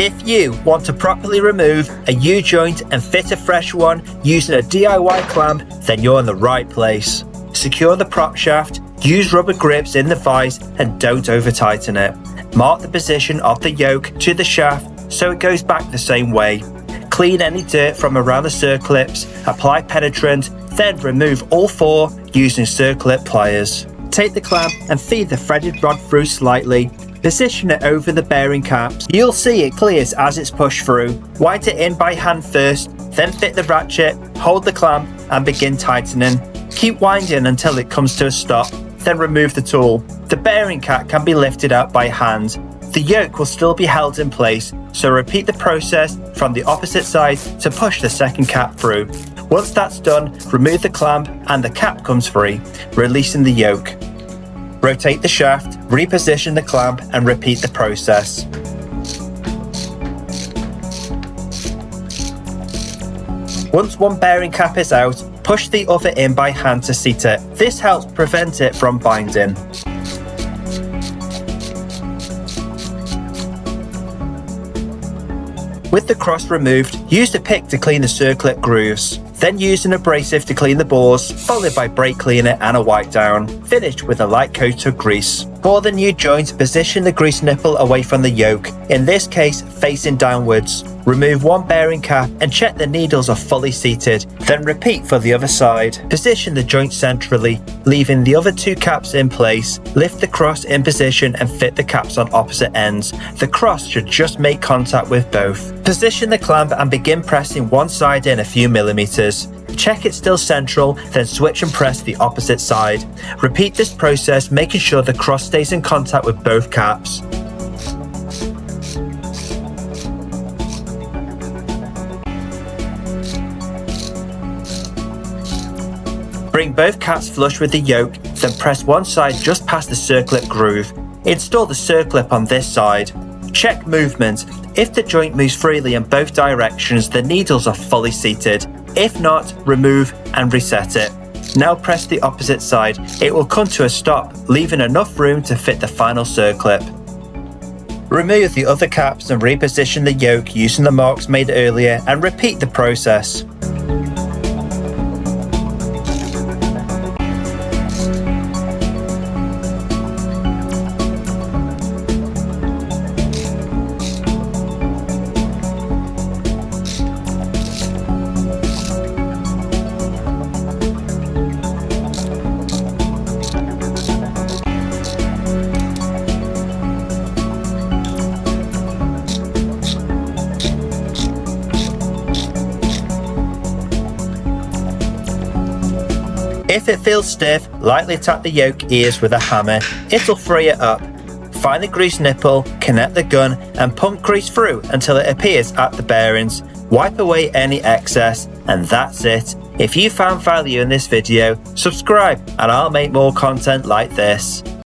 If you want to properly remove a U-joint and fit a fresh one using a DIY clamp, then you're in the right place. Secure the prop shaft, use rubber grips in the vise and don't over tighten it. Mark the position of the yoke to the shaft so it goes back the same way. Clean any dirt from around the circlips, apply penetrant, then remove all 4 using circlip pliers. Take the clamp and feed the threaded rod through slightly. Position it over the bearing caps. You'll see it clears as it's pushed through. Wind it in by hand first, then fit the ratchet, hold the clamp and begin tightening. Keep winding until it comes to a stop, then remove the tool. The bearing cap can be lifted out by hand. The yoke will still be held in place, so repeat the process from the opposite side to push the second cap through. Once that's done, remove the clamp and the cap comes free, releasing the yoke. Rotate the shaft, reposition the clamp and repeat the process. Once one bearing cap is out, push the other in by hand to seat it. This helps prevent it from binding. With the cross removed, use the pick to clean the circlip grooves. Then use an abrasive to clean the bores, followed by brake cleaner and a wipe down, finished with a light coat of grease. For the new joint, position the grease nipple away from the yoke, in this case facing downwards. Remove one bearing cap and check the needles are fully seated, then repeat for the other side. Position the joint centrally, leaving the other 2 caps in place. Lift the cross in position and fit the caps on opposite ends. The cross should just make contact with both. Position the clamp and begin pressing one side in a few millimeters. Check it's still central, then switch and press the opposite side. Repeat this process, making sure the cross stays in contact with both caps. Bring both caps flush with the yoke, then press one side just past the circlip groove. Install the circlip on this side. Check movement. If the joint moves freely in both directions, the needles are fully seated. If not, remove and reset it. Now press the opposite side. It will come to a stop, leaving enough room to fit the final circlip. Remove the other caps and reposition the yoke using the marks made earlier and repeat the process. If it feels stiff, lightly tap the yoke ears with a hammer. It'll free it up. Find the grease nipple, connect the gun and pump grease through until it appears at the bearings. Wipe away any excess and that's it. If you found value in this video, subscribe and I'll make more content like this.